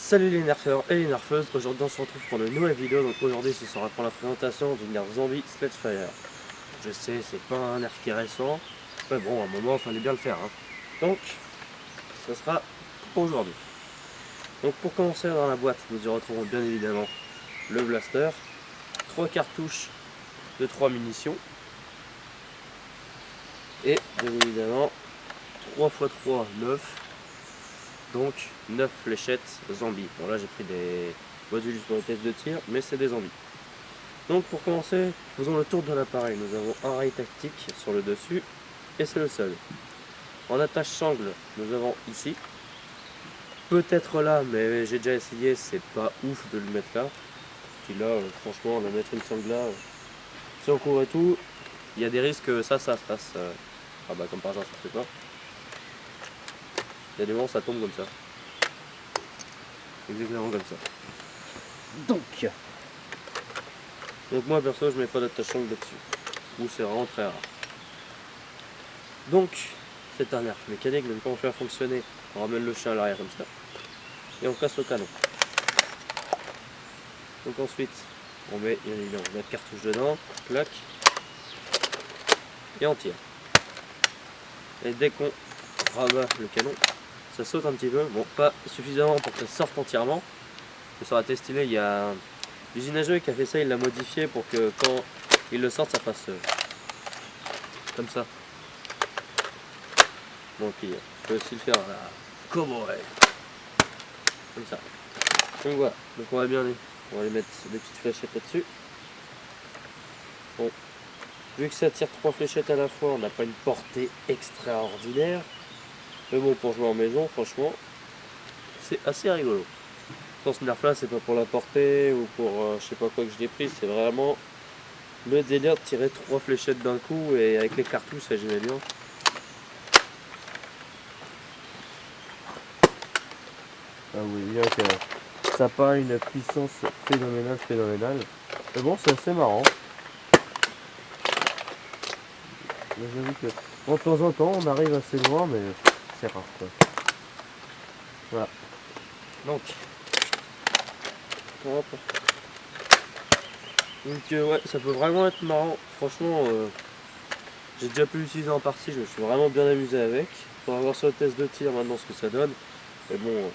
Salut les nerfeurs et les nerfeuses, aujourd'hui on se retrouve pour une nouvelle vidéo. Donc aujourd'hui ce sera pour la présentation du nerf zombie Sledgefire. Je sais, c'est pas un nerf qui est récent, mais bon, à un moment il fallait bien le faire, hein. Donc ce sera pour aujourd'hui. Donc pour commencer, dans la boîte nous y retrouvons bien évidemment le blaster, 3 cartouches de 3 munitions et bien évidemment 3x3 9, donc 9 fléchettes zombies. Bon, là j'ai pris des modules pour les tests de tir, mais c'est des zombies. Donc pour commencer, faisons le tour de l'appareil. Nous avons un rail tactique sur le dessus et c'est le seul. En attache sangle, nous avons ici, peut-être là, mais j'ai déjà essayé, c'est pas ouf de le mettre là. Puis là, franchement, on va mettre une sangle là, si on court et tout, il y a des risques que ça se fasse. Ah bah comme par hasard, ça se fait pas. Il y a des moments ça tombe comme ça. Exactement comme ça. Donc moi perso je mets pas d'attache sangle là-dessus. Ou c'est vraiment très rare. Donc c'est un nerf mécanique, donc quand on fait fonctionner, on ramène le chien à l'arrière comme ça. Et on casse le canon. Donc ensuite on met évidemment notre cartouche dedans, clac. Et on tire. Et dès qu'on rabat le canon, ça saute un petit peu, bon pas suffisamment pour que ça sorte entièrement. Mais ça aurait été stylé, il y a l'usine à jeux qui a fait ça, il l'a modifié pour que quand il le sorte ça fasse comme ça. Donc il peut aussi le faire là, comme ça. Donc voilà, donc on va bien aller mettre des petites fléchettes là-dessus. Bon, vu que ça tire 3 fléchettes à la fois, on n'a pas une portée extraordinaire. Mais bon, pour jouer en maison, franchement, c'est assez rigolo. Dans ce nerf là, c'est pas pour la portée ou pour je sais pas quoi que je l'ai pris, c'est vraiment le délire de tirer 3 fléchettes d'un coup et avec les cartouches, ça j'aimais bien. Ah oui, bien que ça n'a pas une puissance phénoménale. Mais bon, c'est assez marrant. Mais j'avoue que bon, de temps en temps, on arrive assez loin, mais c'est rare quoi. Voilà. Donc, hop. Donc ouais, ça peut vraiment être marrant. Franchement, j'ai déjà pu l'utiliser en partie, je me suis vraiment bien amusé avec. On va voir sur le test de tir maintenant ce que ça donne. Mais bon,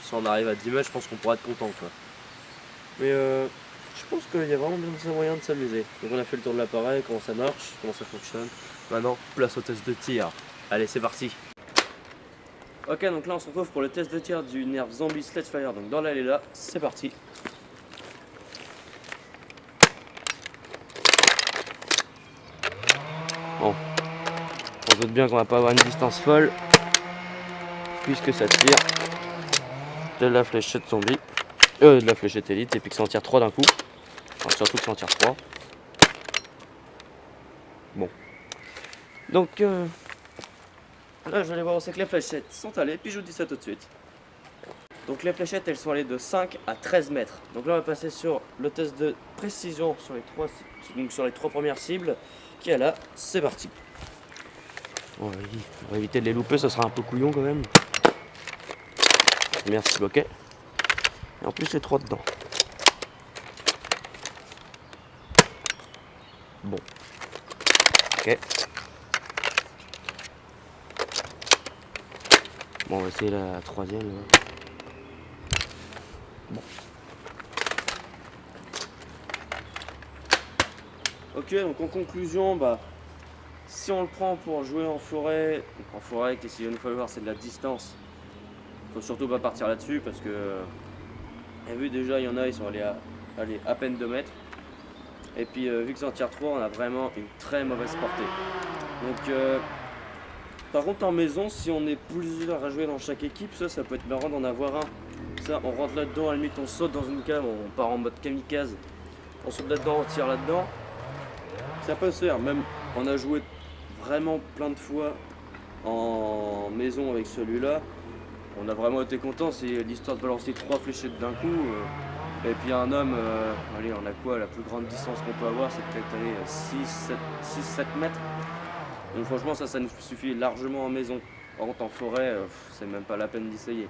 si on arrive à 10 mètres, je pense qu'on pourra être content quoi. Mais je pense qu'il y a vraiment bien des moyens de s'amuser. Donc on a fait le tour de l'appareil, comment ça marche, comment ça fonctionne. Maintenant, place au test de tir. Allez, c'est parti. Ok, donc là on se retrouve pour le test de tir du nerf zombie Sledgefire. Donc dans l'allée là, c'est parti. Bon, on se doute bien qu'on va pas avoir une distance folle, puisque ça tire de la fléchette zombie, de la fléchette élite, et puis que ça en tire 3 d'un coup. Enfin, surtout que ça en tire 3. Bon. Donc là je vais aller voir où c'est que les fléchettes sont allées, puis je vous dis ça tout de suite. Donc les fléchettes elles sont allées de 5 à 13 mètres. Donc là on va passer sur le test de précision sur les 3 premières cibles, qui est là, c'est parti. On va éviter de les louper, ça sera un peu couillon quand même. Merci, ok. Et en plus les 3 dedans. Bon. Ok. Bon, on va essayer la troisième. Bon. Ok, donc en conclusion, bah, si on le prend pour jouer en forêt, qu'est-ce qu'il va nous falloir, c'est de la distance. Faut surtout pas partir là-dessus parce que, vu déjà, il y en a, ils sont allés à peine 2 mètres. Et puis, vu que ça en tire 3, on a vraiment une très mauvaise portée. Donc, par contre, en maison, si on est plusieurs à jouer dans chaque équipe, ça peut être marrant d'en avoir un. Ça, on rentre là-dedans, à la limite, on saute dans une cave, on part en mode kamikaze. On saute là-dedans, on tire là-dedans. Ça peut se faire, même on a joué vraiment plein de fois en maison avec celui-là. On a vraiment été content, c'est l'histoire de balancer 3 fléchettes d'un coup. Et puis un homme, allez, on a quoi, la plus grande distance qu'on peut avoir, c'est peut-être 6-7 mètres. Donc franchement ça nous suffit largement en maison. Par contre en forêt, c'est même pas la peine d'essayer.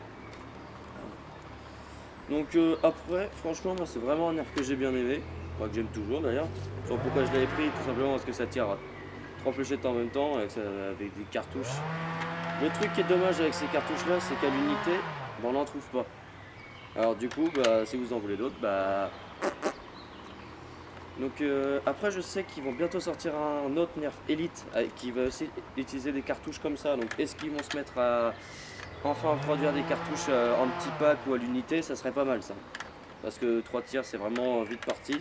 Donc après, franchement, moi c'est vraiment un nerf que j'ai bien aimé, moi que j'aime toujours d'ailleurs. Pourquoi je l'avais pris, tout simplement parce que ça tire 3 fléchettes en même temps avec des cartouches. Le truc qui est dommage avec ces cartouches là, c'est qu'à l'unité, on n'en trouve pas. Alors du coup, bah, si vous en voulez d'autres, bah... Donc après je sais qu'ils vont bientôt sortir un autre nerf Elite qui va aussi utiliser des cartouches comme ça. Donc est-ce qu'ils vont se mettre à enfin produire des cartouches en petit pack ou à l'unité? Ça serait pas mal ça. Parce que 3 tirs c'est vraiment vite parti.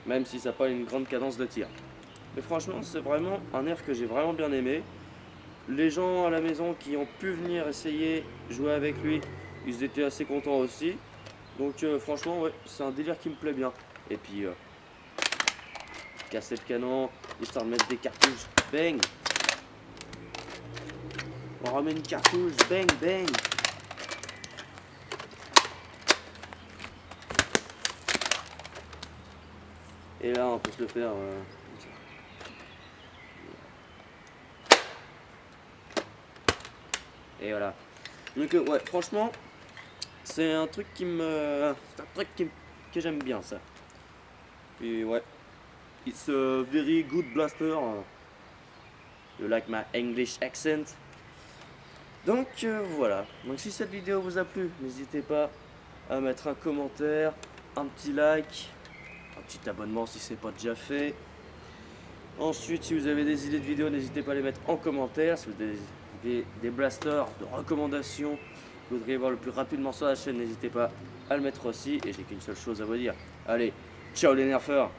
Même si ça n'a pas une grande cadence de tir. Mais franchement c'est vraiment un nerf que j'ai vraiment bien aimé. Les gens à la maison qui ont pu venir essayer jouer avec lui, ils étaient assez contents aussi. Donc franchement ouais, c'est un délire qui me plaît bien. Et puis casser le canon, histoire de mettre des cartouches, bang. On remet une cartouche, bang bang. Et là on peut se le faire comme ça. Et voilà. Donc ouais, franchement, c'est un truc que j'aime bien ça. Puis ouais, it's a very good blaster. You like my English accent. Donc voilà. Donc si cette vidéo vous a plu, n'hésitez pas à mettre un commentaire, un petit like, un petit abonnement si c'est pas déjà fait. Ensuite, si vous avez des idées de vidéos, n'hésitez pas à les mettre en commentaire. Si vous avez des blasters de recommandations que vous voudriez voir le plus rapidement sur la chaîne, n'hésitez pas à le mettre aussi. Et j'ai qu'une seule chose à vous dire. Allez, ciao les nerfeurs!